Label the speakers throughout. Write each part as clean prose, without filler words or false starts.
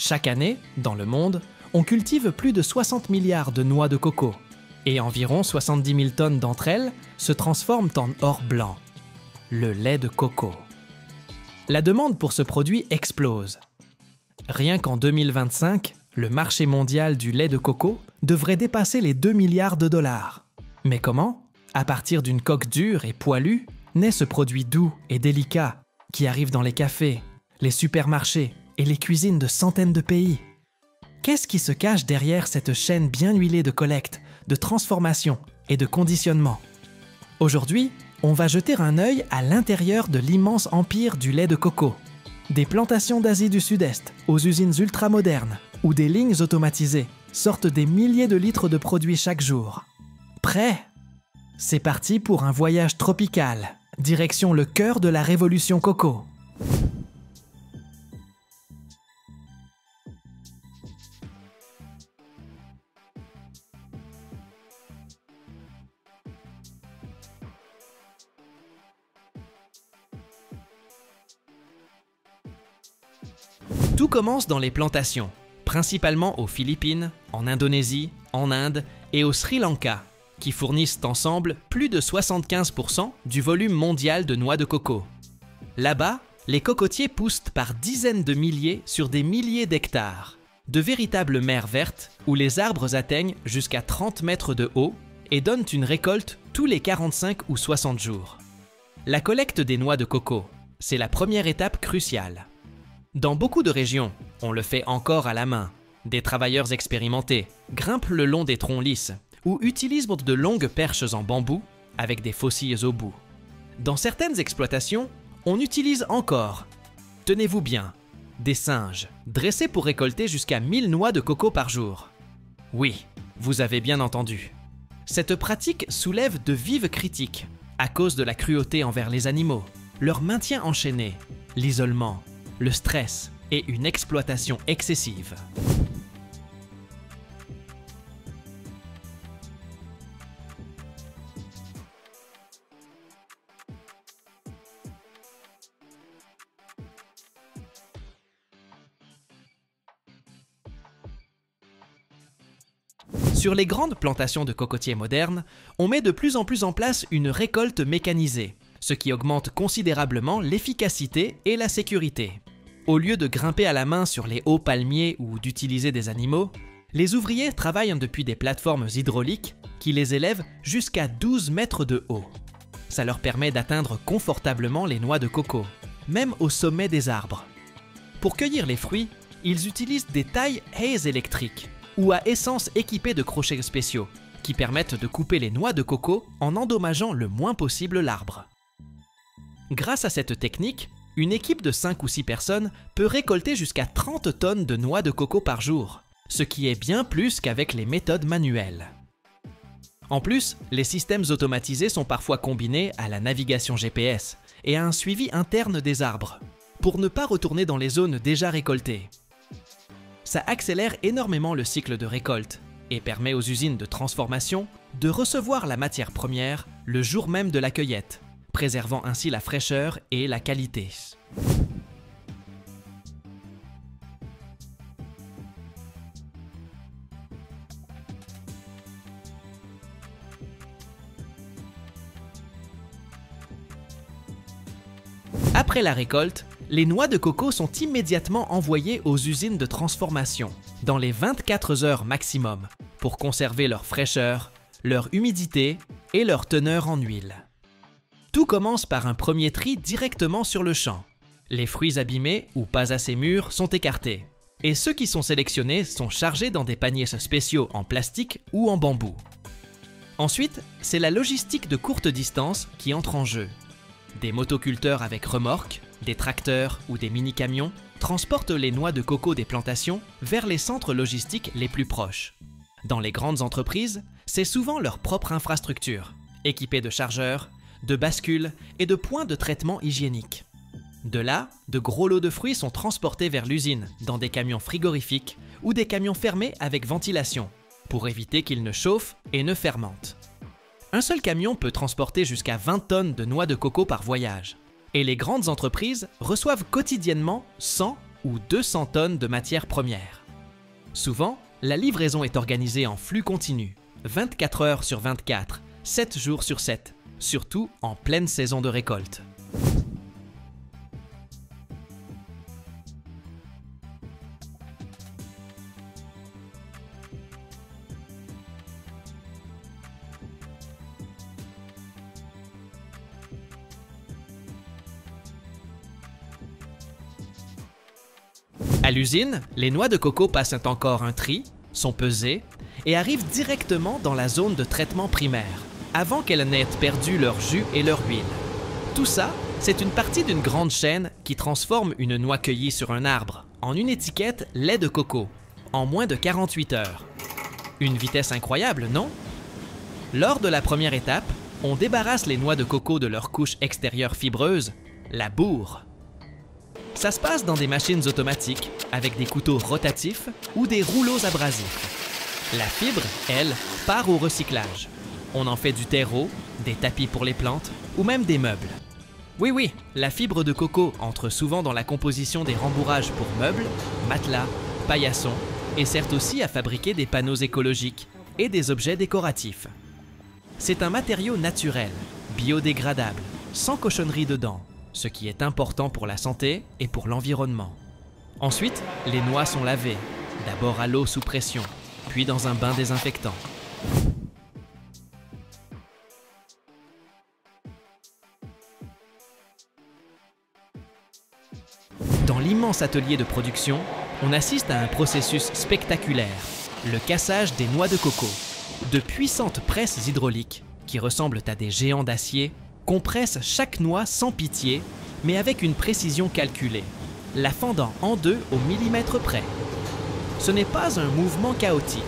Speaker 1: Chaque année, dans le monde, on cultive plus de 60 milliards de noix de coco et environ 70 000 tonnes d'entre elles se transforment en or blanc, le lait de coco. La demande pour ce produit explose. Rien qu'en 2025, le marché mondial du lait de coco devrait dépasser les 2 milliards de dollars. Mais comment? À partir d'une coque dure et poilue, naît ce produit doux et délicat qui arrive dans les cafés, les supermarchés et les cuisines de centaines de pays. Qu'est-ce qui se cache derrière cette chaîne bien huilée de collecte, de transformation et de conditionnement? Aujourd'hui, on va jeter un œil à l'intérieur de l'immense empire du lait de coco. Des plantations d'Asie du Sud-Est aux usines ultramodernes où des lignes automatisées sortent des milliers de litres de produits chaque jour. Prêt? C'est parti pour un voyage tropical, direction le cœur de la révolution coco. Tout commence dans les plantations, principalement aux Philippines, en Indonésie, en Inde et au Sri Lanka, qui fournissent ensemble plus de 75% du volume mondial de noix de coco. Là-bas, les cocotiers poussent par dizaines de milliers sur des milliers d'hectares, de véritables mers vertes où les arbres atteignent jusqu'à 30 mètres de haut et donnent une récolte tous les 45 ou 60 jours. La collecte des noix de coco, c'est la première étape cruciale. Dans beaucoup de régions, on le fait encore à la main. Des travailleurs expérimentés grimpent le long des troncs lisses ou utilisent de longues perches en bambou avec des faucilles au bout. Dans certaines exploitations, on utilise encore, tenez-vous bien, des singes dressés pour récolter jusqu'à 1000 noix de coco par jour. Oui, vous avez bien entendu. Cette pratique soulève de vives critiques à cause de la cruauté envers les animaux, leur maintien enchaîné, l'isolement, le stress et une exploitation excessive. Sur les grandes plantations de cocotiers modernes, on met de plus en plus en place une récolte mécanisée, ce qui augmente considérablement l'efficacité et la sécurité. Au lieu de grimper à la main sur les hauts palmiers ou d'utiliser des animaux, les ouvriers travaillent depuis des plateformes hydrauliques qui les élèvent jusqu'à 12 mètres de haut. Ça leur permet d'atteindre confortablement les noix de coco, même au sommet des arbres. Pour cueillir les fruits, ils utilisent des tailles Hayes électriques ou à essence équipées de crochets spéciaux qui permettent de couper les noix de coco en endommageant le moins possible l'arbre. Grâce à cette technique, une équipe de 5 ou 6 personnes peut récolter jusqu'à 30 tonnes de noix de coco par jour, ce qui est bien plus qu'avec les méthodes manuelles. En plus, les systèmes automatisés sont parfois combinés à la navigation GPS et à un suivi interne des arbres, pour ne pas retourner dans les zones déjà récoltées. Ça accélère énormément le cycle de récolte et permet aux usines de transformation de recevoir la matière première le jour même de la cueillette, préservant ainsi la fraîcheur et la qualité. Après la récolte, les noix de coco sont immédiatement envoyées aux usines de transformation, dans les 24 heures maximum, pour conserver leur fraîcheur, leur humidité et leur teneur en huile. Tout commence par un premier tri directement sur le champ. Les fruits abîmés ou pas assez mûrs sont écartés, et ceux qui sont sélectionnés sont chargés dans des paniers spéciaux en plastique ou en bambou. Ensuite, c'est la logistique de courte distance qui entre en jeu. Des motoculteurs avec remorques, des tracteurs ou des mini-camions transportent les noix de coco des plantations vers les centres logistiques les plus proches. Dans les grandes entreprises, c'est souvent leur propre infrastructure, équipée de chargeurs, de bascules et de points de traitement hygiénique. De là, de gros lots de fruits sont transportés vers l'usine dans des camions frigorifiques ou des camions fermés avec ventilation pour éviter qu'ils ne chauffent et ne fermentent. Un seul camion peut transporter jusqu'à 20 tonnes de noix de coco par voyage et les grandes entreprises reçoivent quotidiennement 100 ou 200 tonnes de matières premières. Souvent, la livraison est organisée en flux continu, 24 heures sur 24, 7 jours sur 7, surtout en pleine saison de récolte. À l'usine, les noix de coco passent encore un tri, sont pesées et arrivent directement dans la zone de traitement primaire, avant qu'elles n'aient perdu leur jus et leur huile. Tout ça, c'est une partie d'une grande chaîne qui transforme une noix cueillie sur un arbre en une étiquette lait de coco, en moins de 48 heures. Une vitesse incroyable, non? Lors de la première étape, on débarrasse les noix de coco de leur couche extérieure fibreuse, la bourre. Ça se passe dans des machines automatiques, avec des couteaux rotatifs ou des rouleaux abrasifs. La fibre, elle, part au recyclage. On en fait du terreau, des tapis pour les plantes ou même des meubles. Oui, la fibre de coco entre souvent dans la composition des rembourrages pour meubles, matelas, paillassons et sert aussi à fabriquer des panneaux écologiques et des objets décoratifs. C'est un matériau naturel, biodégradable, sans cochonnerie dedans, ce qui est important pour la santé et pour l'environnement. Ensuite, les noix sont lavées, d'abord à l'eau sous pression, puis dans un bain désinfectant. Dans l'immense atelier de production, on assiste à un processus spectaculaire, le cassage des noix de coco. De puissantes presses hydrauliques, qui ressemblent à des géants d'acier, compresse chaque noix sans pitié, mais avec une précision calculée, la fendant en deux au millimètre près. Ce n'est pas un mouvement chaotique.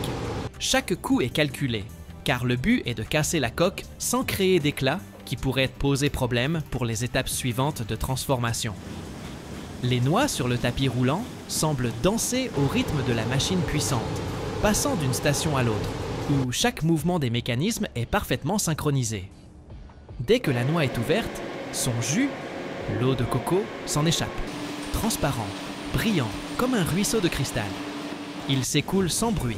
Speaker 1: Chaque coup est calculé, car le but est de casser la coque sans créer d'éclats qui pourraient poser problème pour les étapes suivantes de transformation. Les noix sur le tapis roulant semblent danser au rythme de la machine puissante, passant d'une station à l'autre, où chaque mouvement des mécanismes est parfaitement synchronisé. Dès que la noix est ouverte, son jus, l'eau de coco, s'en échappe, transparent, brillant comme un ruisseau de cristal. Il s'écoule sans bruit,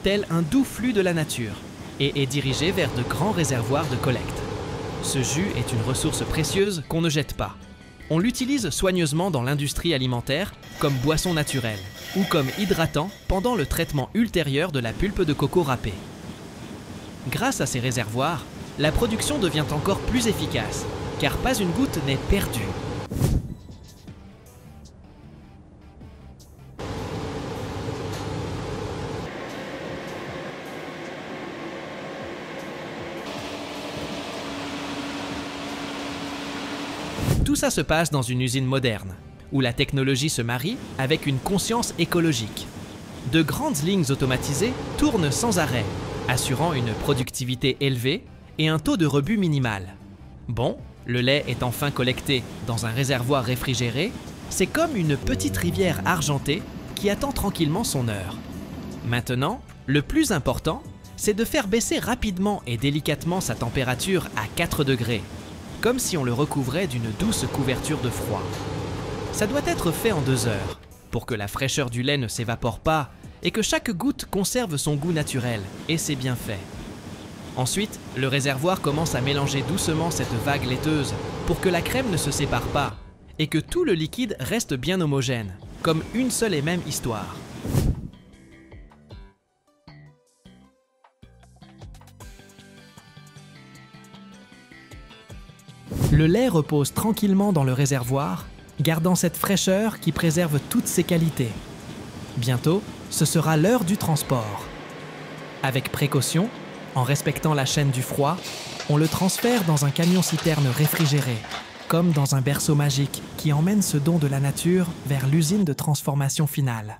Speaker 1: tel un doux flux de la nature, et est dirigé vers de grands réservoirs de collecte. Ce jus est une ressource précieuse qu'on ne jette pas. On l'utilise soigneusement dans l'industrie alimentaire comme boisson naturelle ou comme hydratant pendant le traitement ultérieur de la pulpe de coco râpée. Grâce à ces réservoirs, la production devient encore plus efficace, car pas une goutte n'est perdue. Tout ça se passe dans une usine moderne, où la technologie se marie avec une conscience écologique. De grandes lignes automatisées tournent sans arrêt, assurant une productivité élevée et un taux de rebut minimal. Bon, le lait est enfin collecté dans un réservoir réfrigéré, c'est comme une petite rivière argentée qui attend tranquillement son heure. Maintenant, le plus important, c'est de faire baisser rapidement et délicatement sa température à 4 degrés, comme si on le recouvrait d'une douce couverture de froid. Ça doit être fait en 2 heures, pour que la fraîcheur du lait ne s'évapore pas et que chaque goutte conserve son goût naturel, et c'est bien fait. Ensuite, le réservoir commence à mélanger doucement cette vague laiteuse pour que la crème ne se sépare pas et que tout le liquide reste bien homogène, comme une seule et même histoire. Le lait repose tranquillement dans le réservoir, gardant cette fraîcheur qui préserve toutes ses qualités. Bientôt, ce sera l'heure du transport. Avec précaution, en respectant la chaîne du froid, on le transfère dans un camion-citerne réfrigéré, comme dans un berceau magique qui emmène ce don de la nature vers l'usine de transformation finale.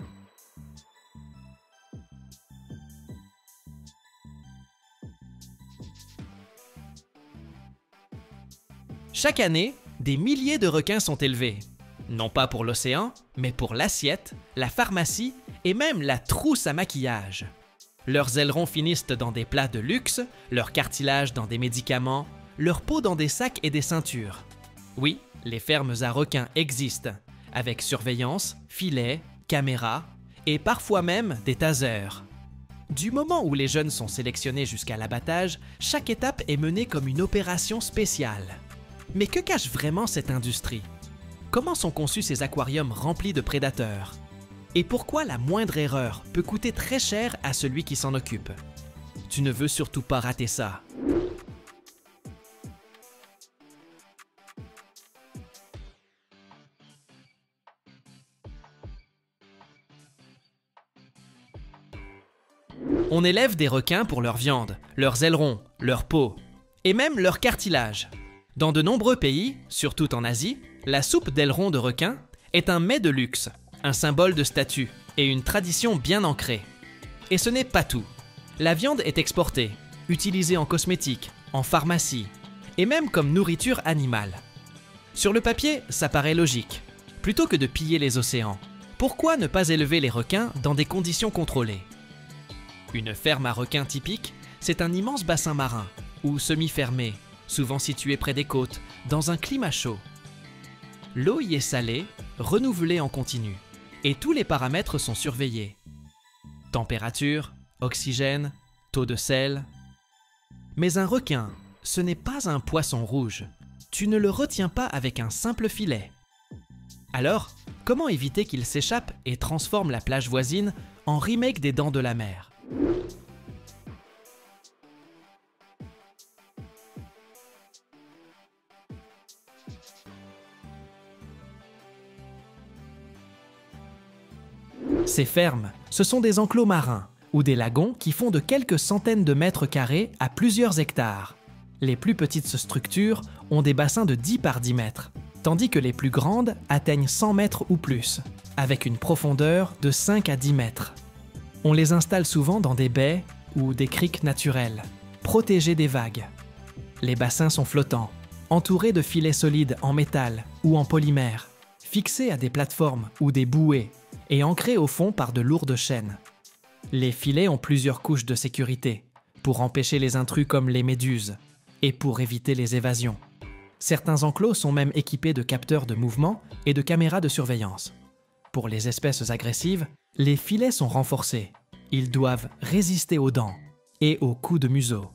Speaker 1: Chaque année, des milliers de requins sont élevés. Non pas pour l'océan, mais pour l'assiette, la pharmacie et même la trousse à maquillage. Leurs ailerons finissent dans des plats de luxe, leur cartilage dans des médicaments, leur peau dans des sacs et des ceintures. Oui, les fermes à requins existent. avec surveillance, filets, caméras et parfois même des tasers. Du moment où les jeunes sont sélectionnés jusqu'à l'abattage, chaque étape est menée comme une opération spéciale. Mais que cache vraiment cette industrie? Comment sont conçus ces aquariums remplis de prédateurs? Et pourquoi la moindre erreur peut coûter très cher à celui qui s'en occupe? Tu ne veux surtout pas rater ça. On élève des requins pour leur viande, leurs ailerons, leur peau et même leur cartilage. Dans de nombreux pays, surtout en Asie, la soupe d'aileron de requin est un mets de luxe, un symbole de statut et une tradition bien ancrée. Et ce n'est pas tout. La viande est exportée, utilisée en cosmétique, en pharmacie et même comme nourriture animale. Sur le papier, ça paraît logique. Plutôt que de piller les océans, pourquoi ne pas élever les requins dans des conditions contrôlées? Une ferme à requins typique, c'est un immense bassin marin, ou semi-fermé, souvent situé près des côtes, dans un climat chaud. L'eau y est salée, renouvelée en continu, et tous les paramètres sont surveillés. Température, oxygène, taux de sel. Mais un requin, ce n'est pas un poisson rouge. Tu ne le retiens pas avec un simple filet. Alors, comment éviter qu'il s'échappe et transforme la plage voisine en remake des Dents de la Mer? Ces fermes, ce sont des enclos marins ou des lagons qui font de quelques centaines de mètres carrés à plusieurs hectares. Les plus petites structures ont des bassins de 10 par 10 mètres, tandis que les plus grandes atteignent 100 mètres ou plus, avec une profondeur de 5 à 10 mètres. On les installe souvent dans des baies ou des criques naturelles, protégées des vagues. Les bassins sont flottants, entourés de filets solides en métal ou en polymère, fixés à des plateformes ou des bouées et ancrés au fond par de lourdes chaînes. Les filets ont plusieurs couches de sécurité, pour empêcher les intrus comme les méduses, et pour éviter les évasions. Certains enclos sont même équipés de capteurs de mouvement et de caméras de surveillance. Pour les espèces agressives, les filets sont renforcés. Ils doivent résister aux dents et aux coups de museau.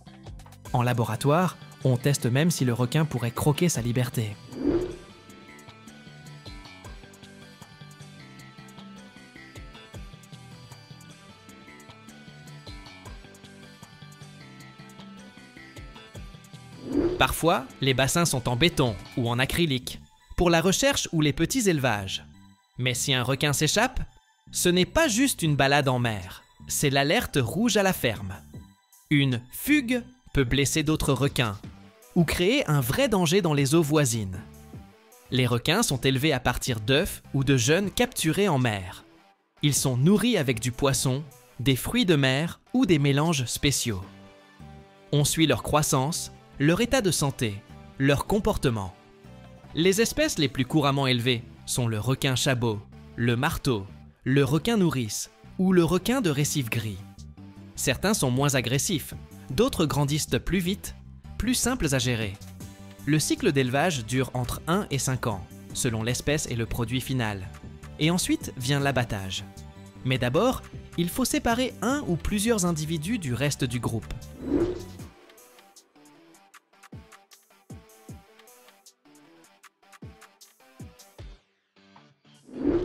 Speaker 1: En laboratoire, on teste même si le requin pourrait croquer sa liberté. Parfois, les bassins sont en béton ou en acrylique, pour la recherche ou les petits élevages. Mais si un requin s'échappe, ce n'est pas juste une balade en mer, c'est l'alerte rouge à la ferme. Une fugue peut blesser d'autres requins ou créer un vrai danger dans les eaux voisines. Les requins sont élevés à partir d'œufs ou de jeunes capturés en mer. Ils sont nourris avec du poisson, des fruits de mer ou des mélanges spéciaux. On suit leur croissance, leur état de santé, leur comportement. Les espèces les plus couramment élevées sont le requin chabot, le marteau, le requin nourrice ou le requin de récif gris. Certains sont moins agressifs, d'autres grandissent plus vite, plus simples à gérer. Le cycle d'élevage dure entre 1 et 5 ans, selon l'espèce et le produit final. Et ensuite vient l'abattage. Mais d'abord, il faut séparer un ou plusieurs individus du reste du groupe.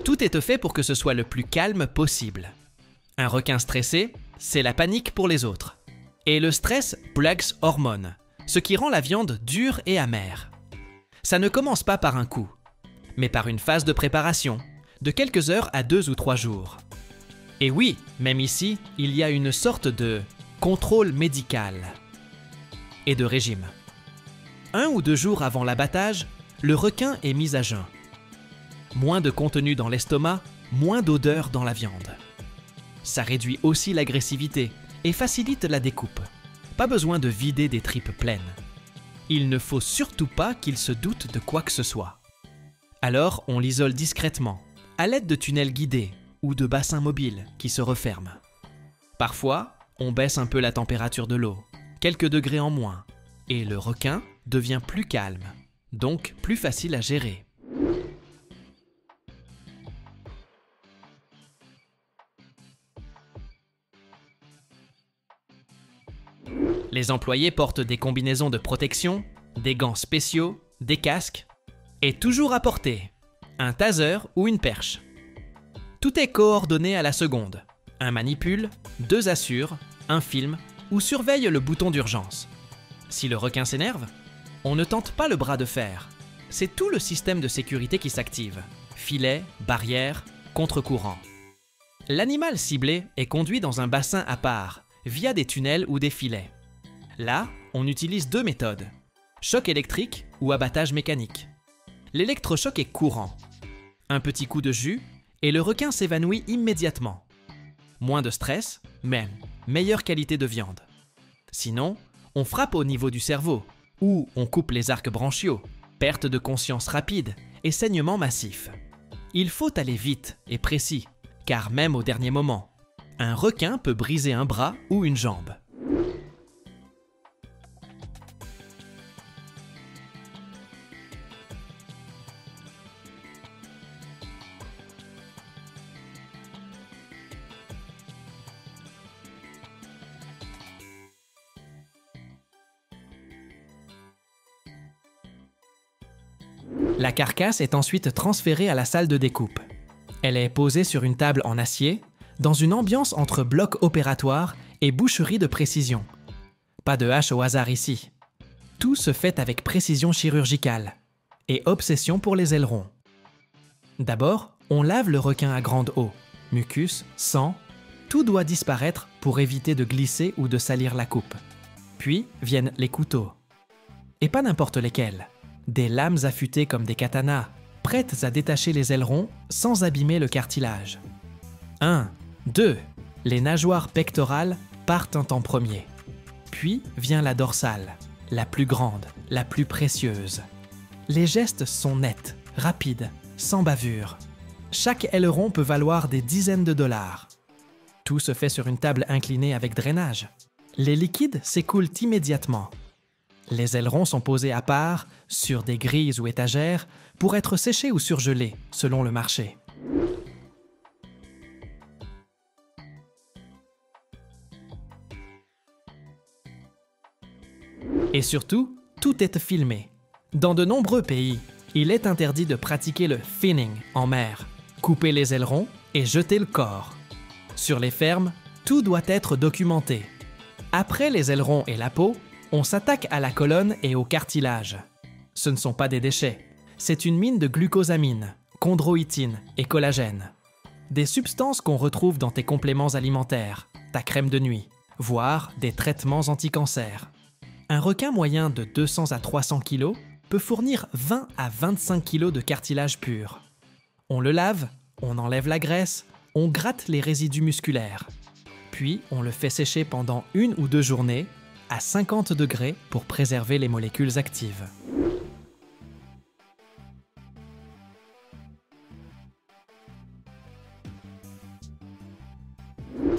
Speaker 1: Tout est fait pour que ce soit le plus calme possible. Un requin stressé, c'est la panique pour les autres. Et le stress Bragg's hormone, ce qui rend la viande dure et amère. Ça ne commence pas par un coup, mais par une phase de préparation, de quelques heures à 2 ou 3 jours. Et oui, même ici, il y a une sorte de contrôle médical et de régime. 1 ou 2 jours avant l'abattage, le requin est mis à jeun. Moins de contenu dans l'estomac, moins d'odeur dans la viande. Ça réduit aussi l'agressivité et facilite la découpe. Pas besoin de vider des tripes pleines. Il ne faut surtout pas qu'il se doute de quoi que ce soit. Alors on l'isole discrètement, à l'aide de tunnels guidés ou de bassins mobiles qui se referment. Parfois, on baisse un peu la température de l'eau, quelques degrés en moins, et le requin devient plus calme, donc plus facile à gérer. Les employés portent des combinaisons de protection, des gants spéciaux, des casques, et toujours à portée, un taser ou une perche. Tout est coordonné à la seconde. Un manipule, 2 assurent, un filme ou surveille le bouton d'urgence. Si le requin s'énerve, on ne tente pas le bras de fer. C'est tout le système de sécurité qui s'active. Filet, barrière, contre-courant. L'animal ciblé est conduit dans un bassin à part, via des tunnels ou des filets. Là, on utilise 2 méthodes. Choc électrique ou abattage mécanique. L'électrochoc est courant. Un petit coup de jus et le requin s'évanouit immédiatement. Moins de stress, mais meilleure qualité de viande. Sinon, on frappe au niveau du cerveau, ou on coupe les arcs branchiaux, perte de conscience rapide et saignement massif. Il faut aller vite et précis, car même au dernier moment, un requin peut briser un bras ou une jambe. La carcasse est ensuite transférée à la salle de découpe. Elle est posée sur une table en acier, dans une ambiance entre bloc opératoire et boucherie de précision. Pas de hache au hasard ici. Tout se fait avec précision chirurgicale et obsession pour les ailerons. D'abord, on lave le requin à grande eau. Mucus, sang, tout doit disparaître pour éviter de glisser ou de salir la coupe. Puis viennent les couteaux. Et pas n'importe lesquels. Des lames affûtées comme des katanas, prêtes à détacher les ailerons sans abîmer le cartilage. 1, 2, les nageoires pectorales partent en premier. Puis vient la dorsale, la plus grande, la plus précieuse. Les gestes sont nets, rapides, sans bavure. Chaque aileron peut valoir des dizaines de dollars. Tout se fait sur une table inclinée avec drainage. Les liquides s'écoulent immédiatement. Les ailerons sont posés à part, sur des grilles ou étagères, pour être séchés ou surgelés, selon le marché. Et surtout, tout est filmé. Dans de nombreux pays, il est interdit de pratiquer le finning en mer, couper les ailerons et jeter le corps. Sur les fermes, tout doit être documenté. Après les ailerons et la peau, on s'attaque à la colonne et au cartilage. Ce ne sont pas des déchets, c'est une mine de glucosamine, chondroïtine et collagène. Des substances qu'on retrouve dans tes compléments alimentaires, ta crème de nuit, voire des traitements anti-cancer. Un requin moyen de 200 à 300 kg peut fournir 20 à 25 kg de cartilage pur. On le lave, on enlève la graisse, on gratte les résidus musculaires. Puis on le fait sécher pendant 1 ou 2 journées à 50 degrés pour préserver les molécules actives.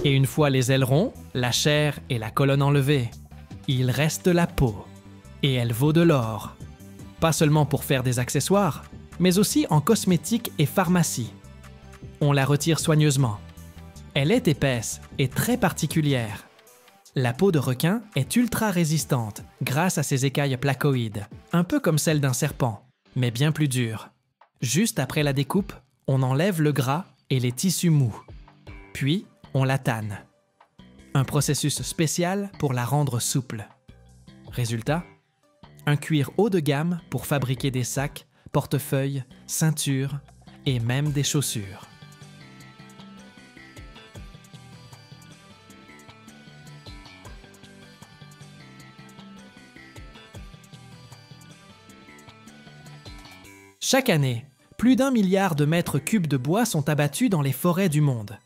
Speaker 1: Et une fois les ailerons, la chair et la colonne enlevées, il reste la peau. Et elle vaut de l'or. Pas seulement pour faire des accessoires, mais aussi en cosmétique et pharmacie. On la retire soigneusement. Elle est épaisse et très particulière. La peau de requin est ultra résistante grâce à ses écailles placoïdes, un peu comme celle d'un serpent, mais bien plus dure. Juste après la découpe, on enlève le gras et les tissus mous. Puis, on la tanne. Un processus spécial pour la rendre souple. Résultat, un cuir haut de gamme pour fabriquer des sacs, portefeuilles, ceintures et même des chaussures. Chaque année, plus d'1 milliard de mètres cubes de bois sont abattus dans les forêts du monde.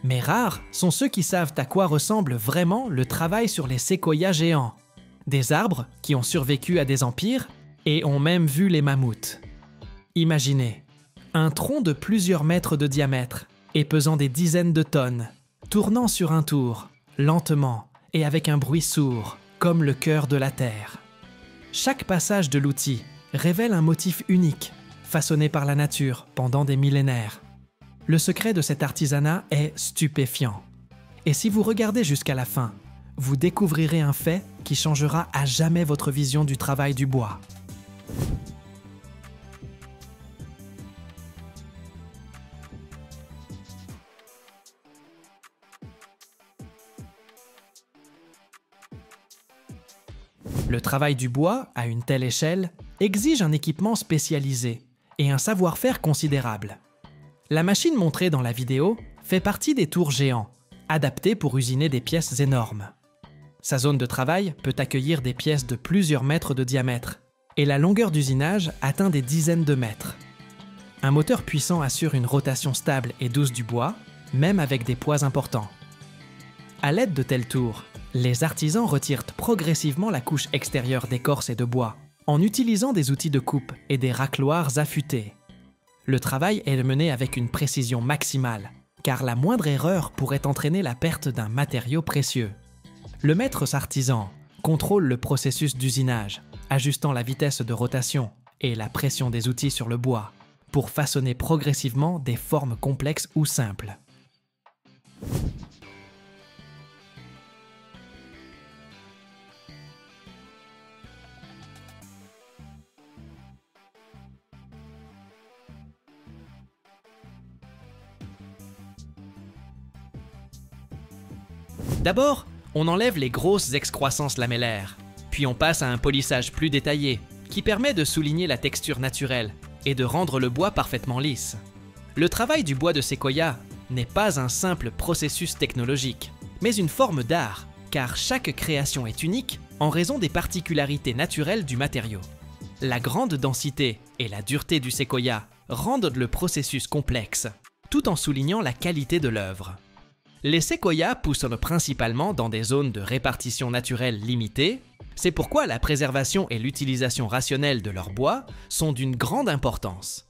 Speaker 1: Mais rares sont ceux qui savent à quoi ressemble vraiment le travail sur les séquoias géants. Des arbres qui ont survécu à des empires et ont même vu les mammouths. Imaginez, un tronc de plusieurs mètres de diamètre et pesant des dizaines de tonnes, tournant sur un tour, lentement et avec un bruit sourd, comme le cœur de la Terre. Chaque passage de l'outil révèle un motif unique, façonné par la nature pendant des millénaires. Le secret de cet artisanat est stupéfiant. Et si vous regardez jusqu'à la fin, vous découvrirez un fait qui changera à jamais votre vision du travail du bois. Le travail du bois, à une telle échelle, exige un équipement spécialisé et un savoir-faire considérable. La machine montrée dans la vidéo fait partie des tours géants, adaptées pour usiner des pièces énormes. Sa zone de travail peut accueillir des pièces de plusieurs mètres de diamètre, et la longueur d'usinage atteint des dizaines de mètres. Un moteur puissant assure une rotation stable et douce du bois, même avec des poids importants. À l'aide de telles tours, les artisans retirent progressivement la couche extérieure d'écorce et de bois, en utilisant des outils de coupe et des racloirs affûtés. Le travail est mené avec une précision maximale, car la moindre erreur pourrait entraîner la perte d'un matériau précieux. Le maître artisan contrôle le processus d'usinage, ajustant la vitesse de rotation et la pression des outils sur le bois, pour façonner progressivement des formes complexes ou simples. D'abord, on enlève les grosses excroissances lamellaires, puis on passe à un polissage plus détaillé, qui permet de souligner la texture naturelle et de rendre le bois parfaitement lisse. Le travail du bois de séquoia n'est pas un simple processus technologique, mais une forme d'art, car chaque création est unique en raison des particularités naturelles du matériau. La grande densité et la dureté du séquoia rendent le processus complexe, tout en soulignant la qualité de l'œuvre. Les séquoias poussent principalement dans des zones de répartition naturelle limitées, c'est pourquoi la préservation et l'utilisation rationnelle de leur bois sont d'une grande importance.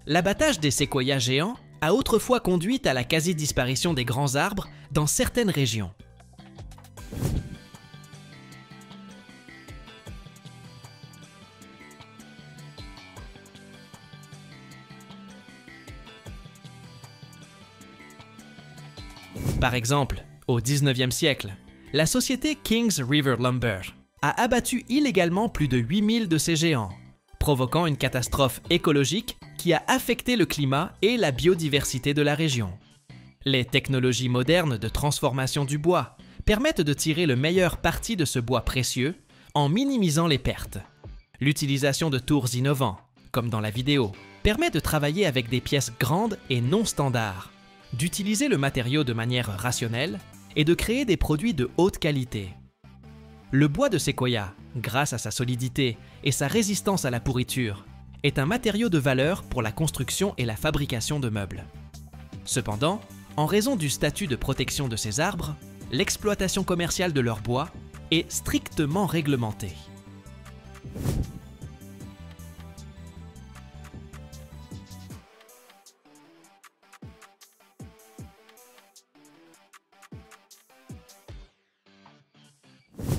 Speaker 1: L'abattage des séquoias géants a autrefois conduit à la quasi-disparition des grands arbres dans certaines régions. Par exemple, au 19e siècle, la société Kings River Lumber a abattu illégalement plus de 8000 de ces géants, provoquant une catastrophe écologique qui a affecté le climat et la biodiversité de la région. Les technologies modernes de transformation du bois permettent de tirer le meilleur parti de ce bois précieux en minimisant les pertes. L'utilisation de tours innovants, comme dans la vidéo, permet de travailler avec des pièces grandes et non standards, d'utiliser le matériau de manière rationnelle et de créer des produits de haute qualité. Le bois de séquoia, grâce à sa solidité et sa résistance à la pourriture, est un matériau de valeur pour la construction et la fabrication de meubles. Cependant, en raison du statut de protection de ces arbres, l'exploitation commerciale de leur bois est strictement réglementée.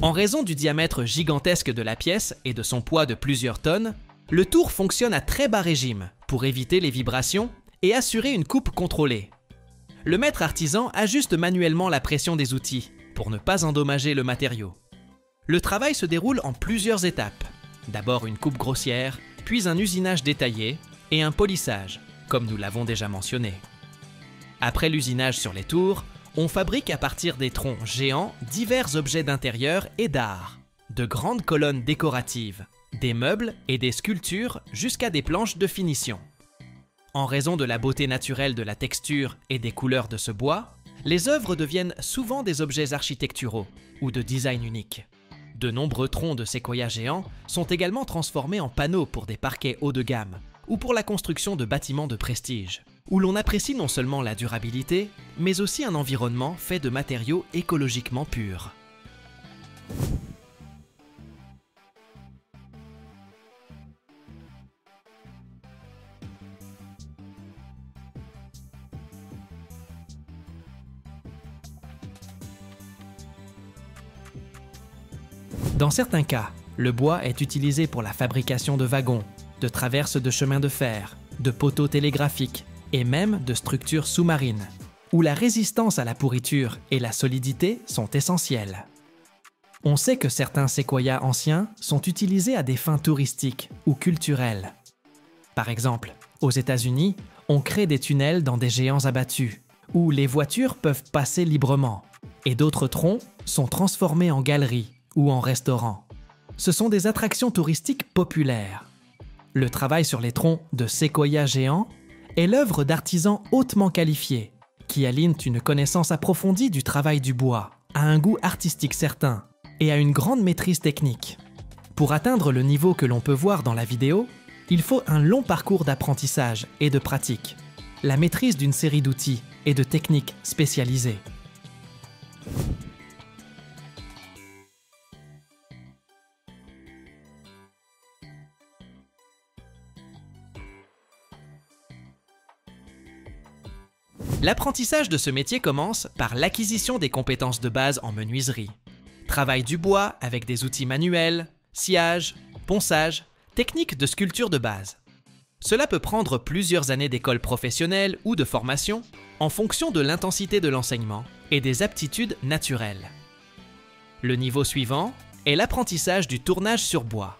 Speaker 1: En raison du diamètre gigantesque de la pièce et de son poids de plusieurs tonnes, le tour fonctionne à très bas régime pour éviter les vibrations et assurer une coupe contrôlée. Le maître artisan ajuste manuellement la pression des outils pour ne pas endommager le matériau. Le travail se déroule en plusieurs étapes. D'abord une coupe grossière, puis un usinage détaillé et un polissage, comme nous l'avons déjà mentionné. Après l'usinage sur les tours, on fabrique à partir des troncs géants divers objets d'intérieur et d'art, de grandes colonnes décoratives, des meubles et des sculptures jusqu'à des planches de finition. En raison de la beauté naturelle de la texture et des couleurs de ce bois, les œuvres deviennent souvent des objets architecturaux ou de design unique. De nombreux troncs de séquoia géants sont également transformés en panneaux pour des parquets haut de gamme ou pour la construction de bâtiments de prestige, où l'on apprécie non seulement la durabilité, mais aussi un environnement fait de matériaux écologiquement purs. Dans certains cas, le bois est utilisé pour la fabrication de wagons, de traverses de chemins de fer, de poteaux télégraphiques et même de structures sous-marines, où la résistance à la pourriture et la solidité sont essentielles. On sait que certains séquoias anciens sont utilisés à des fins touristiques ou culturelles. Par exemple, aux États-Unis, on crée des tunnels dans des géants abattus, où les voitures peuvent passer librement, et d'autres troncs sont transformés en galeries ou en restaurants. Ce sont des attractions touristiques populaires. Le travail sur les troncs de séquoias géants est l'œuvre d'artisans hautement qualifiés, qui alignent une connaissance approfondie du travail du bois, à un goût artistique certain et à une grande maîtrise technique. Pour atteindre le niveau que l'on peut voir dans la vidéo, il faut un long parcours d'apprentissage et de pratique, la maîtrise d'une série d'outils et de techniques spécialisées. L'apprentissage de ce métier commence par l'acquisition des compétences de base en menuiserie. Travail du bois avec des outils manuels, sciage, ponçage, techniques de sculpture de base. Cela peut prendre plusieurs années d'école professionnelle ou de formation en fonction de l'intensité de l'enseignement et des aptitudes naturelles. Le niveau suivant est l'apprentissage du tournage sur bois,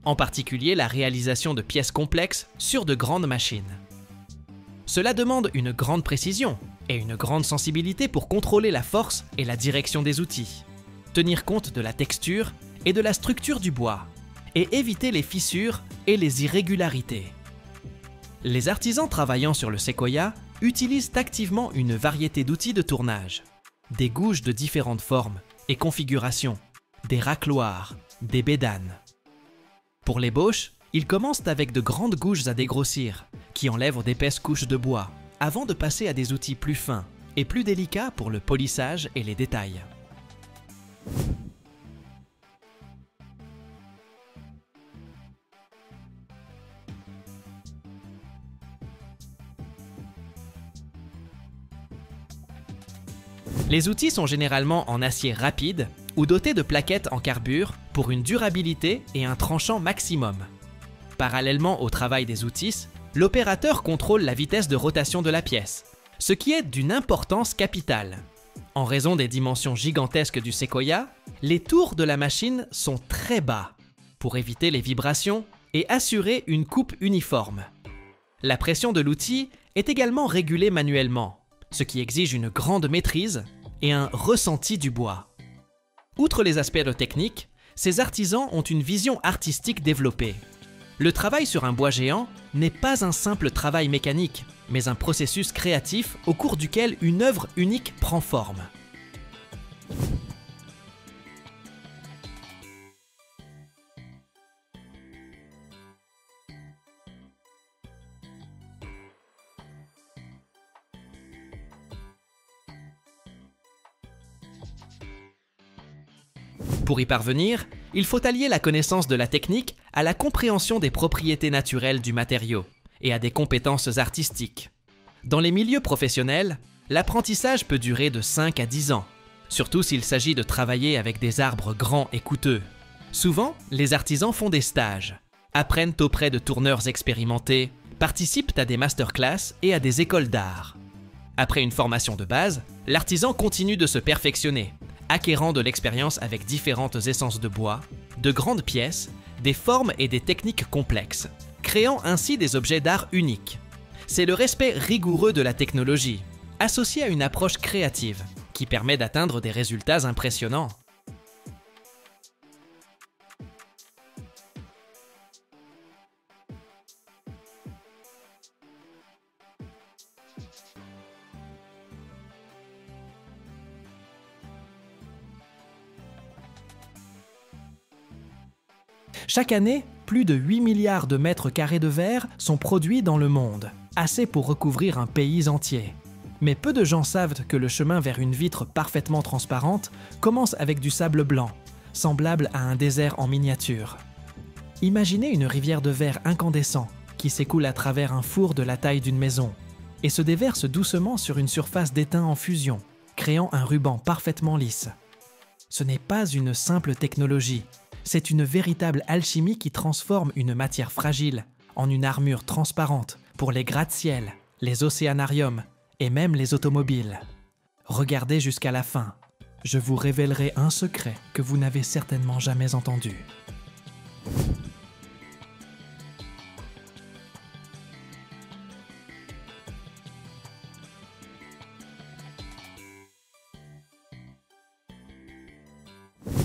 Speaker 1: en particulier la réalisation de pièces complexes sur de grandes machines. Cela demande une grande précision et une grande sensibilité pour contrôler la force et la direction des outils, tenir compte de la texture et de la structure du bois, et éviter les fissures et les irrégularités. Les artisans travaillant sur le séquoia utilisent activement une variété d'outils de tournage, des gouges de différentes formes et configurations, des racloirs, des bédanes. Pour l'ébauche, ils commencent avec de grandes gouges à dégrossir, qui enlèvent d'épaisses couches de bois, avant de passer à des outils plus fins et plus délicats pour le polissage et les détails. Les outils sont généralement en acier rapide ou dotés de plaquettes en carbure pour une durabilité et un tranchant maximum. Parallèlement au travail des outils, l'opérateur contrôle la vitesse de rotation de la pièce, ce qui est d'une importance capitale. En raison des dimensions gigantesques du séquoia, les tours de la machine sont très bas pour éviter les vibrations et assurer une coupe uniforme. La pression de l'outil est également régulée manuellement, ce qui exige une grande maîtrise et un ressenti du bois. Outre les aspects de technique, ces artisans ont une vision artistique développée. Le travail sur un bois géant n'est pas un simple travail mécanique, mais un processus créatif au cours duquel une œuvre unique prend forme. Pour y parvenir, il faut allier la connaissance de la technique à la compréhension des propriétés naturelles du matériau et à des compétences artistiques. Dans les milieux professionnels, l'apprentissage peut durer de 5 à 10 ans, surtout s'il s'agit de travailler avec des arbres grands et coûteux. Souvent, les artisans font des stages, apprennent auprès de tourneurs expérimentés, participent à des masterclass et à des écoles d'art. Après une formation de base, l'artisan continue de se perfectionner, acquérant de l'expérience avec différentes essences de bois, de grandes pièces, des formes et des techniques complexes, créant ainsi des objets d'art uniques. C'est le respect rigoureux de la technologie, associé à une approche créative, qui permet d'atteindre des résultats impressionnants. Chaque année, plus de 8 milliards de mètres carrés de verre sont produits dans le monde, assez pour recouvrir un pays entier. Mais peu de gens savent que le chemin vers une vitre parfaitement transparente commence avec du sable blanc, semblable à un désert en miniature. Imaginez une rivière de verre incandescent qui s'écoule à travers un four de la taille d'une maison et se déverse doucement sur une surface d'étain en fusion, créant un ruban parfaitement lisse. Ce n'est pas une simple technologie. C'est une véritable alchimie qui transforme une matière fragile en une armure transparente pour les gratte-ciel, les océanariums et même les automobiles. Regardez jusqu'à la fin. je vous révélerai un secret que vous n'avez certainement jamais entendu.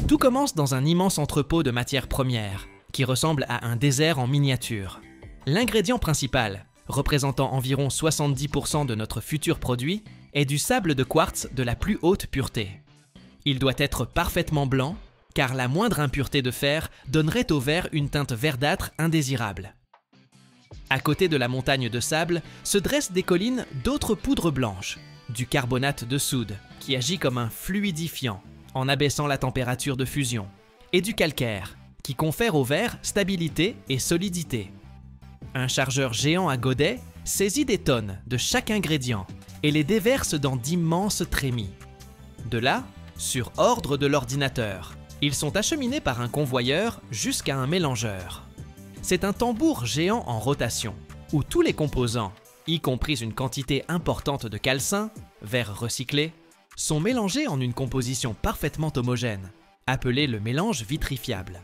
Speaker 1: Tout commence dans un immense entrepôt de matières premières, qui ressemble à un désert en miniature. L'ingrédient principal, représentant environ 70% de notre futur produit, est du sable de quartz de la plus haute pureté. Il doit être parfaitement blanc, car la moindre impureté de fer donnerait au verre une teinte verdâtre indésirable. À côté de la montagne de sable se dressent des collines d'autres poudres blanches, du carbonate de soude, qui agit comme un fluidifiant, en abaissant la température de fusion, et du calcaire, qui confère au verre stabilité et solidité. Un chargeur géant à godet saisit des tonnes de chaque ingrédient et les déverse dans d'immenses trémies. De là, sur ordre de l'ordinateur, ils sont acheminés par un convoyeur jusqu'à un mélangeur. C'est un tambour géant en rotation, où tous les composants, y compris une quantité importante de calcin, verre recyclé, sont mélangés en une composition parfaitement homogène, appelée le mélange vitrifiable.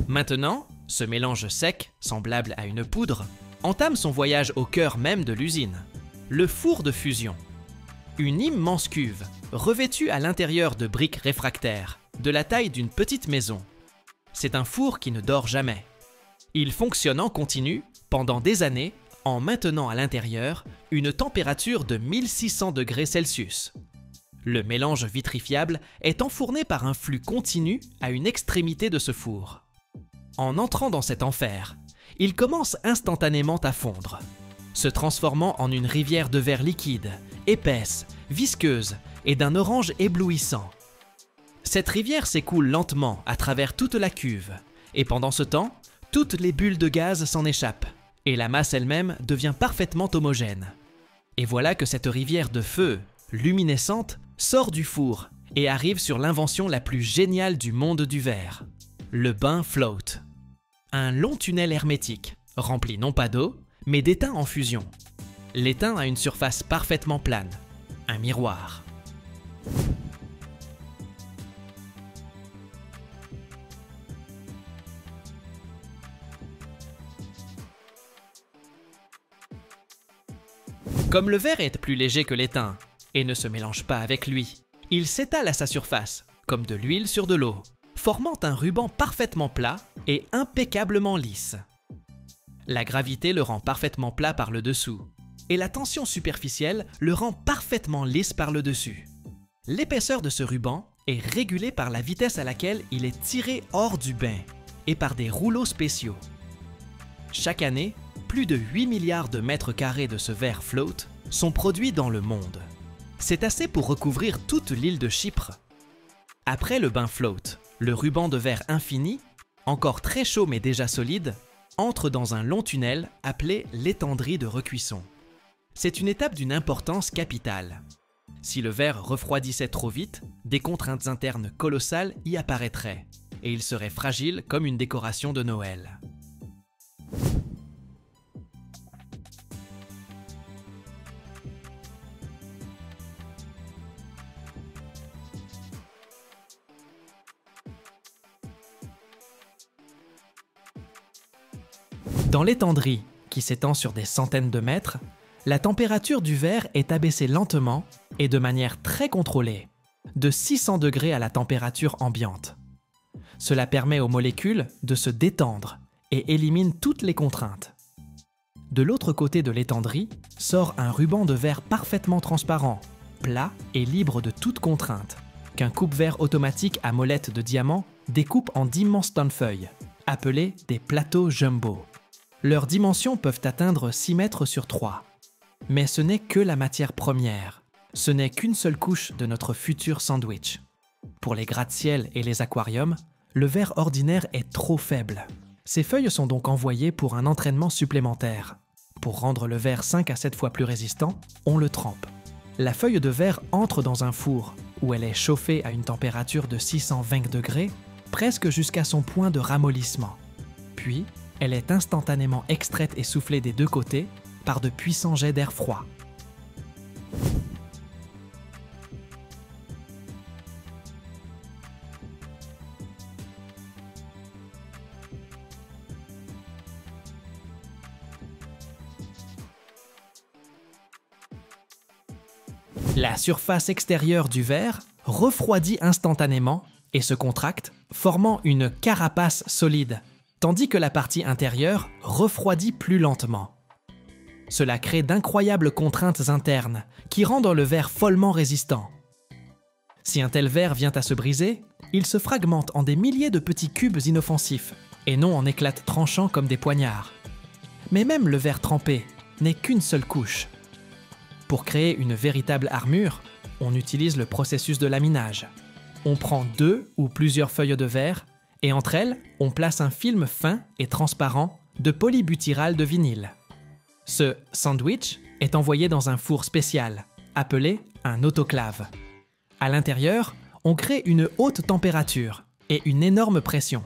Speaker 1: Maintenant, ce mélange sec, semblable à une poudre, entame son voyage au cœur même de l'usine, le four de fusion. Une immense cuve, revêtue à l'intérieur de briques réfractaires, de la taille d'une petite maison. C'est un four qui ne dort jamais. Il fonctionne en continu pendant des années en maintenant à l'intérieur une température de 1600 degrés Celsius. Le mélange vitrifiable est enfourné par un flux continu à une extrémité de ce four. En entrant dans cet enfer, il commence instantanément à fondre, se transformant en une rivière de verre liquide, épaisse, visqueuse et d'un orange éblouissant. Cette rivière s'écoule lentement à travers toute la cuve, et pendant ce temps, toutes les bulles de gaz s'en échappent, et la masse elle-même devient parfaitement homogène. Et voilà que cette rivière de feu, luminescente, sort du four et arrive sur l'invention la plus géniale du monde du verre, le bain float. Un long tunnel hermétique, rempli non pas d'eau, mais d'étain en fusion. L'étain a une surface parfaitement plane, un miroir. Comme le verre est plus léger que l'étain et ne se mélange pas avec lui, il s'étale à sa surface, comme de l'huile sur de l'eau, formant un ruban parfaitement plat et impeccablement lisse. La gravité le rend parfaitement plat par le dessous, et la tension superficielle le rend parfaitement lisse par le dessus. L'épaisseur de ce ruban est régulée par la vitesse à laquelle il est tiré hors du bain et par des rouleaux spéciaux. Chaque année, plus de 8 milliards de mètres carrés de ce verre float sont produits dans le monde. C'est assez pour recouvrir toute l'île de Chypre. Après le bain float, le ruban de verre infini, encore très chaud mais déjà solide, entre dans un long tunnel appelé l'étendrie de recuisson. C'est une étape d'une importance capitale. Si le verre refroidissait trop vite, des contraintes internes colossales y apparaîtraient, et il serait fragile comme une décoration de Noël. Dans l'étendrie, qui s'étend sur des centaines de mètres, la température du verre est abaissée lentement et de manière très contrôlée, de 600 degrés à la température ambiante. Cela permet aux molécules de se détendre et élimine toutes les contraintes. De l'autre côté de l'étendrie sort un ruban de verre parfaitement transparent, plat et libre de toute contrainte, qu'un coupe-verre automatique à molette de diamant découpe en d'immenses tonnes-feuilles, appelées des plateaux jumbo. Leurs dimensions peuvent atteindre 6 mètres sur 3. Mais ce n'est que la matière première. Ce n'est qu'une seule couche de notre futur sandwich. Pour les gratte-ciel et les aquariums, le verre ordinaire est trop faible. Ces feuilles sont donc envoyées pour un entraînement supplémentaire. Pour rendre le verre 5 à 7 fois plus résistant, on le trempe. La feuille de verre entre dans un four où elle est chauffée à une température de 620 degrés presque jusqu'à son point de ramollissement. Puis, elle est instantanément extraite et soufflée des deux côtés par de puissants jets d'air froid. La surface extérieure du verre refroidit instantanément et se contracte, formant une carapace solide, tandis que la partie intérieure refroidit plus lentement. Cela crée d'incroyables contraintes internes qui rendent le verre follement résistant. Si un tel verre vient à se briser, il se fragmente en des milliers de petits cubes inoffensifs, et non en éclats tranchants comme des poignards. Mais même le verre trempé n'est qu'une seule couche. Pour créer une véritable armure, on utilise le processus de laminage. On prend 2 ou plusieurs feuilles de verre et entre elles, on place un film fin et transparent de polybutyrate de vinyle. Ce sandwich est envoyé dans un four spécial, appelé un autoclave. À l'intérieur, on crée une haute température et une énorme pression.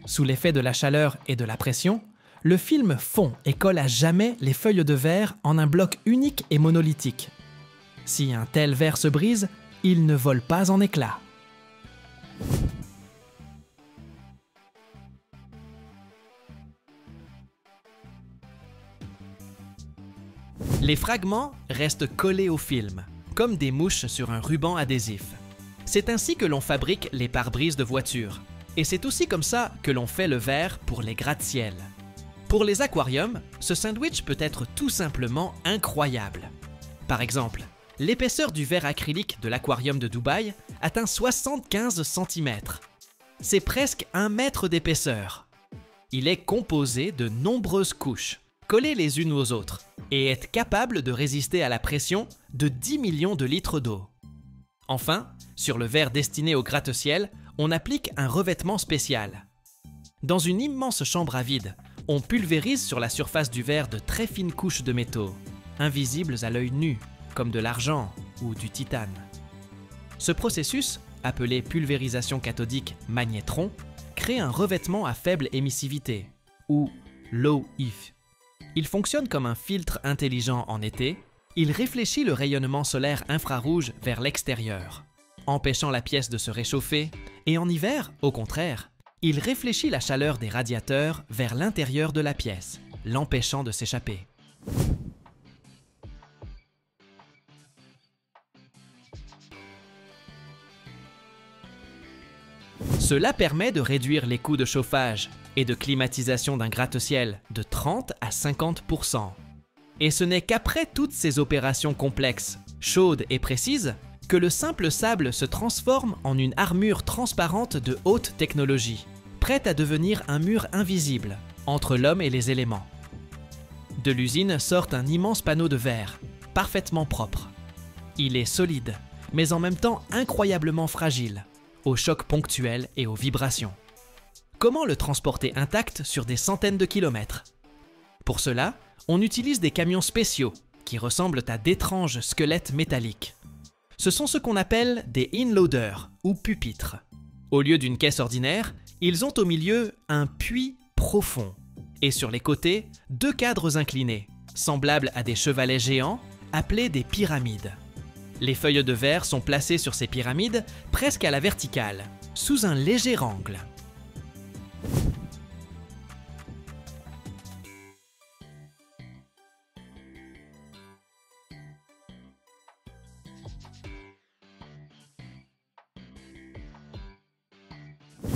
Speaker 1: Sous l'effet de la chaleur et de la pression, le film fond et colle à jamais les feuilles de verre en un bloc unique et monolithique. Si un tel verre se brise, il ne vole pas en éclats. Les fragments restent collés au film, comme des mouches sur un ruban adhésif. C'est ainsi que l'on fabrique les pare-brises de voitures. Et c'est aussi comme ça que l'on fait le verre pour les gratte-ciel. Pour les aquariums, ce sandwich peut être tout simplement incroyable. Par exemple, l'épaisseur du verre acrylique de l'aquarium de Dubaï atteint 75 cm. C'est presque 1 mètre d'épaisseur. Il est composé de nombreuses couches, collées les unes aux autres, et est capable de résister à la pression de 10 millions de litres d'eau. Enfin, sur le verre destiné au gratte-ciel, on applique un revêtement spécial. Dans une immense chambre à vide, on pulvérise sur la surface du verre de très fines couches de métaux, invisibles à l'œil nu, comme de l'argent ou du titane. Ce processus, appelé pulvérisation cathodique magnétron, crée un revêtement à faible émissivité, ou low EF. Il fonctionne comme un filtre intelligent en été, il réfléchit le rayonnement solaire infrarouge vers l'extérieur, empêchant la pièce de se réchauffer, et en hiver, au contraire, il réfléchit la chaleur des radiateurs vers l'intérieur de la pièce, l'empêchant de s'échapper. Cela permet de réduire les coûts de chauffage et de climatisation d'un gratte-ciel de 30 à 50%. Et ce n'est qu'après toutes ces opérations complexes, chaudes et précises, que le simple sable se transforme en une armure transparente de haute technologie, prête à devenir un mur invisible entre l'homme et les éléments. De l'usine sort un immense panneau de verre, parfaitement propre. Il est solide, mais en même temps incroyablement fragile, aux chocs ponctuels et aux vibrations. Comment le transporter intact sur des centaines de kilomètres? Pour cela, on utilise des camions spéciaux qui ressemblent à d'étranges squelettes métalliques. Ce sont ce qu'on appelle des inloaders ou pupitres. Au lieu d'une caisse ordinaire, ils ont au milieu un puits profond et sur les côtés, 2 cadres inclinés, semblables à des chevalets géants appelés des pyramides. Les feuilles de verre sont placées sur ces pyramides presque à la verticale, sous un léger angle.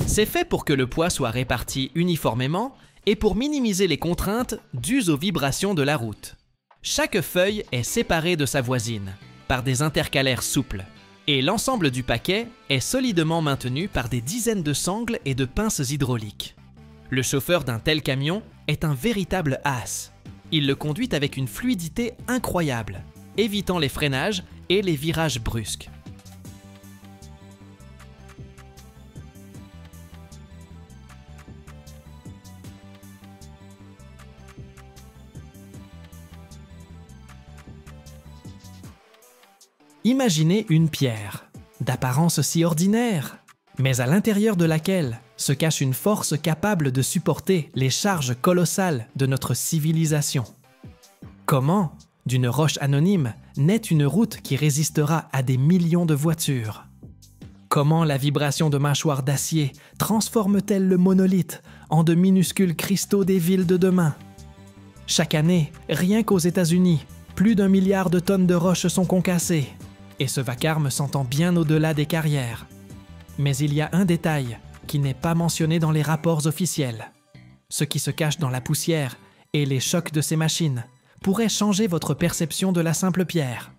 Speaker 1: C'est fait pour que le poids soit réparti uniformément et pour minimiser les contraintes dues aux vibrations de la route. Chaque feuille est séparée de sa voisine par des intercalaires souples et l'ensemble du paquet est solidement maintenu par des dizaines de sangles et de pinces hydrauliques. Le chauffeur d'un tel camion est un véritable as. Il le conduit avec une fluidité incroyable, évitant les freinages et les virages brusques. Imaginez une pierre, d'apparence si ordinaire, mais à l'intérieur de laquelle se cache une force capable de supporter les charges colossales de notre civilisation. Comment, d'une roche anonyme, naît une route qui résistera à des millions de voitures? Comment la vibration de mâchoires d'acier transforme-t-elle le monolithe en de minuscules cristaux des villes de demain? Chaque année, rien qu'aux États-Unis, plus d'1 milliard de tonnes de roches sont concassées, et ce vacarme s'entend bien au-delà des carrières. Mais il y a un détail qui n'est pas mentionné dans les rapports officiels. Ce qui se cache dans la poussière et les chocs de ces machines pourrait changer votre perception de la simple pierre.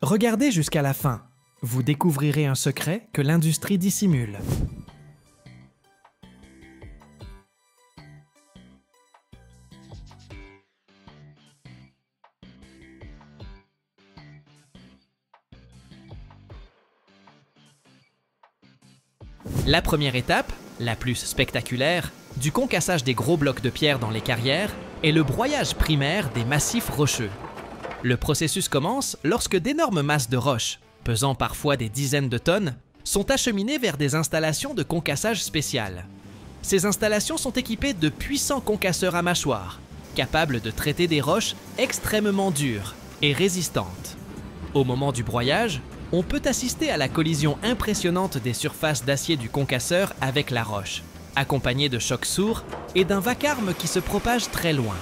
Speaker 1: Regardez jusqu'à la fin, vous découvrirez un secret que l'industrie dissimule. La première étape, la plus spectaculaire, du concassage des gros blocs de pierre dans les carrières est le broyage primaire des massifs rocheux. Le processus commence lorsque d'énormes masses de roches, pesant parfois des dizaines de tonnes, sont acheminées vers des installations de concassage spéciales. Ces installations sont équipées de puissants concasseurs à mâchoires, capables de traiter des roches extrêmement dures et résistantes. Au moment du broyage, on peut assister à la collision impressionnante des surfaces d'acier du concasseur avec la roche, accompagnée de chocs sourds et d'un vacarme qui se propage très loin.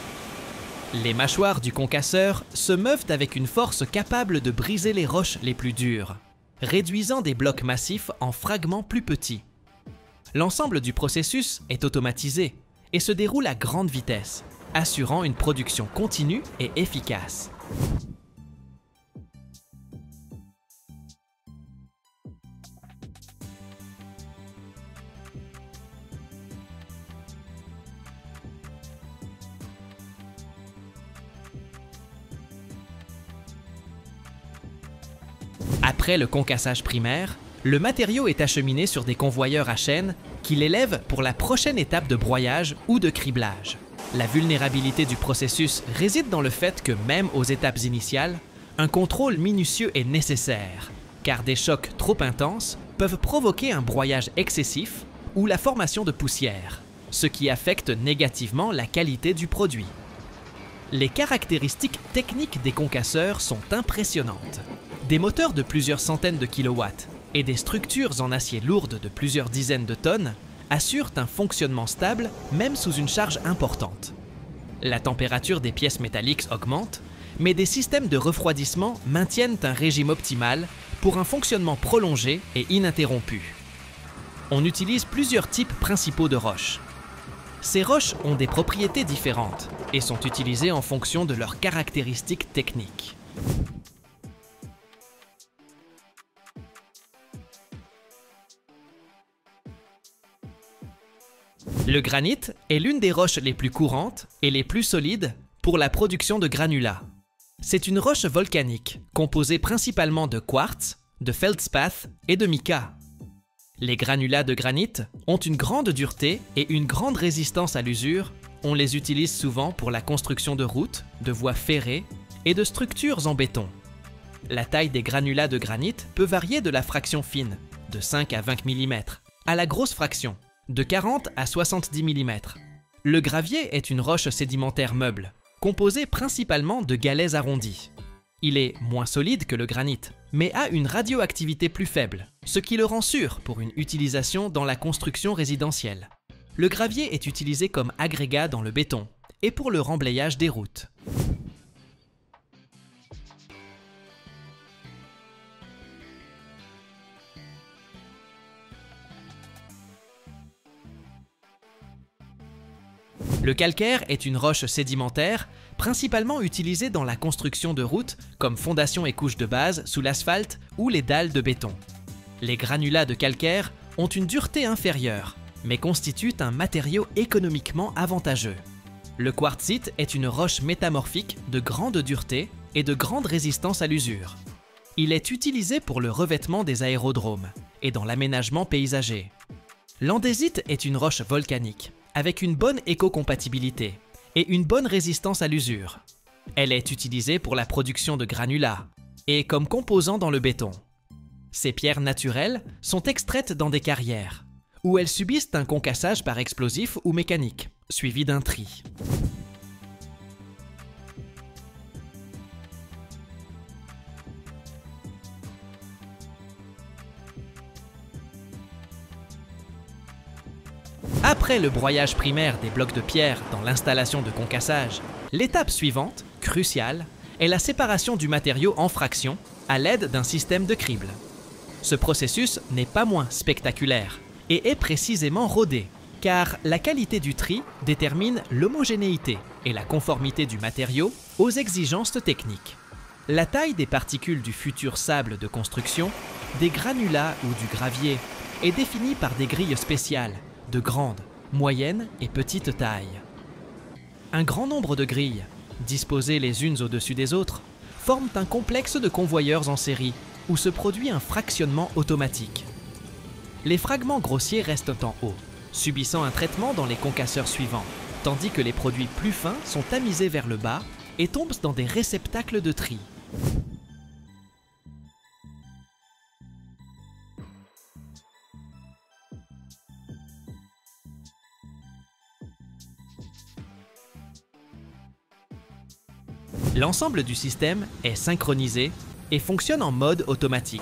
Speaker 1: Les mâchoires du concasseur se meuvent avec une force capable de briser les roches les plus dures, réduisant des blocs massifs en fragments plus petits. L'ensemble du processus est automatisé et se déroule à grande vitesse, assurant une production continue et efficace. Après le concassage primaire, le matériau est acheminé sur des convoyeurs à chaîne qui l'élèvent pour la prochaine étape de broyage ou de criblage. La vulnérabilité du processus réside dans le fait que même aux étapes initiales, un contrôle minutieux est nécessaire, car des chocs trop intenses peuvent provoquer un broyage excessif ou la formation de poussière, ce qui affecte négativement la qualité du produit. Les caractéristiques techniques des concasseurs sont impressionnantes. Des moteurs de plusieurs centaines de kilowatts et des structures en acier lourdes de plusieurs dizaines de tonnes assurent un fonctionnement stable même sous une charge importante. La température des pièces métalliques augmente, mais des systèmes de refroidissement maintiennent un régime optimal pour un fonctionnement prolongé et ininterrompu. On utilise plusieurs types principaux de roches. Ces roches ont des propriétés différentes et sont utilisées en fonction de leurs caractéristiques techniques. Le granit est l'une des roches les plus courantes et les plus solides pour la production de granulats. C'est une roche volcanique composée principalement de quartz, de feldspath et de mica. Les granulats de granit ont une grande dureté et une grande résistance à l'usure. On les utilise souvent pour la construction de routes, de voies ferrées et de structures en béton. La taille des granulats de granit peut varier de la fraction fine, de 5 à 20 mm, à la grosse fraction, de 40 à 70 mm. Le gravier est une roche sédimentaire meuble, composée principalement de galets arrondis. Il est moins solide que le granit, mais a une radioactivité plus faible, ce qui le rend sûr pour une utilisation dans la construction résidentielle. Le gravier est utilisé comme agrégat dans le béton et pour le remblayage des routes. Le calcaire est une roche sédimentaire, principalement utilisée dans la construction de routes comme fondation et couche de base sous l'asphalte ou les dalles de béton. Les granulats de calcaire ont une dureté inférieure, mais constituent un matériau économiquement avantageux. Le quartzite est une roche métamorphique de grande dureté et de grande résistance à l'usure. Il est utilisé pour le revêtement des aérodromes et dans l'aménagement paysager. L'andésite est une roche volcanique, avec une bonne écocompatibilité et une bonne résistance à l'usure. Elle est utilisée pour la production de granulats et comme composant dans le béton. Ces pierres naturelles sont extraites dans des carrières, où elles subissent un concassage par explosif ou mécanique, suivi d'un tri. Après le broyage primaire des blocs de pierre dans l'installation de concassage, l'étape suivante, cruciale, est la séparation du matériau en fractions à l'aide d'un système de crible. Ce processus n'est pas moins spectaculaire et est précisément rodé, car la qualité du tri détermine l'homogénéité et la conformité du matériau aux exigences techniques. La taille des particules du futur sable de construction, des granulats ou du gravier, est définie par des grilles spéciales de grande, moyenne et petite taille. Un grand nombre de grilles, disposées les unes au-dessus des autres, forment un complexe de convoyeurs en série où se produit un fractionnement automatique. Les fragments grossiers restent en haut, subissant un traitement dans les concasseurs suivants, tandis que les produits plus fins sont tamisés vers le bas et tombent dans des réceptacles de tri. L'ensemble du système est synchronisé et fonctionne en mode automatique.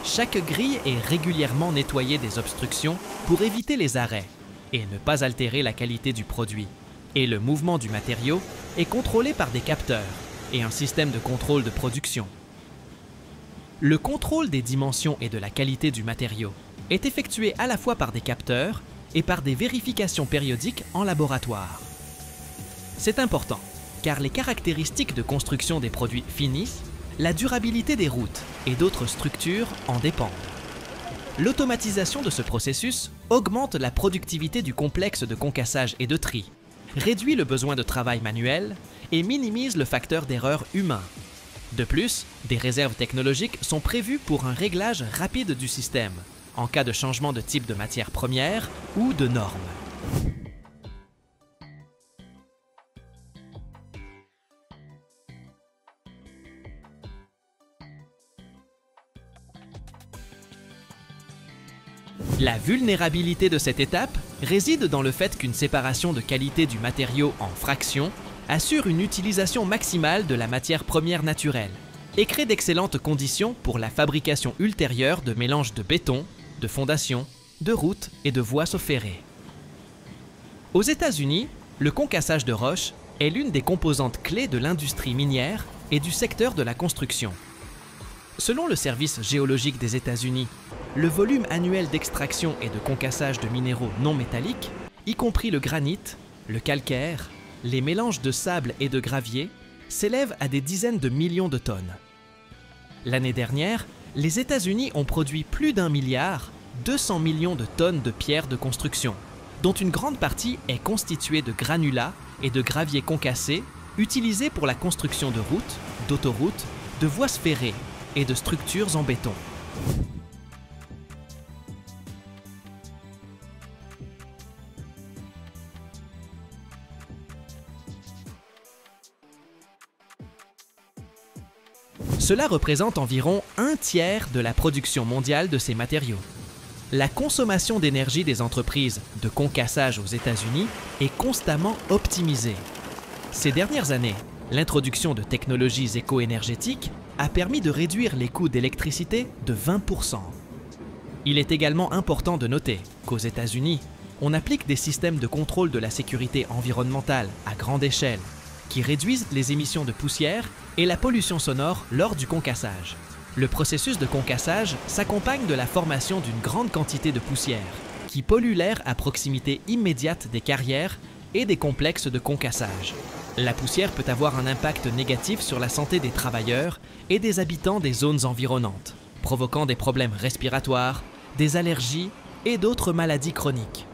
Speaker 1: Chaque grille est régulièrement nettoyée des obstructions pour éviter les arrêts et ne pas altérer la qualité du produit. Et le mouvement du matériau est contrôlé par des capteurs et un système de contrôle de production. Le contrôle des dimensions et de la qualité du matériau est effectué à la fois par des capteurs et par des vérifications périodiques en laboratoire. C'est important, car les caractéristiques de construction des produits finissent, la durabilité des routes et d'autres structures en dépendent. L'automatisation de ce processus augmente la productivité du complexe de concassage et de tri, réduit le besoin de travail manuel et minimise le facteur d'erreur humain. De plus, des réserves technologiques sont prévues pour un réglage rapide du système, en cas de changement de type de matière première ou de normes. La vulnérabilité de cette étape réside dans le fait qu'une séparation de qualité du matériau en fractions assure une utilisation maximale de la matière première naturelle et crée d'excellentes conditions pour la fabrication ultérieure de mélanges de béton, de fondations, de routes et de voies ferrées. Aux États-Unis, le concassage de roches est l'une des composantes clés de l'industrie minière et du secteur de la construction. Selon le Service géologique des États-Unis, le volume annuel d'extraction et de concassage de minéraux non métalliques, y compris le granit, le calcaire, les mélanges de sable et de gravier, s'élève à des dizaines de millions de tonnes. L'année dernière, les États-Unis ont produit plus d'1 milliard, 200 millions de tonnes de pierres de construction, dont une grande partie est constituée de granulats et de gravier concassés utilisés pour la construction de routes, d'autoroutes, de voies ferrées et de structures en béton. Cela représente environ un tiers de la production mondiale de ces matériaux. La consommation d'énergie des entreprises de concassage aux États-Unis est constamment optimisée. Ces dernières années, l'introduction de technologies éco-énergétiques a permis de réduire les coûts d'électricité de 20%. Il est également important de noter qu'aux États-Unis, on applique des systèmes de contrôle de la sécurité environnementale à grande échelle qui réduisent les émissions de poussière et la pollution sonore lors du concassage. Le processus de concassage s'accompagne de la formation d'une grande quantité de poussière qui pollue l'air à proximité immédiate des carrières et des complexes de concassage. La poussière peut avoir un impact négatif sur la santé des travailleurs et des habitants des zones environnantes, provoquant des problèmes respiratoires, des allergies et d'autres maladies chroniques.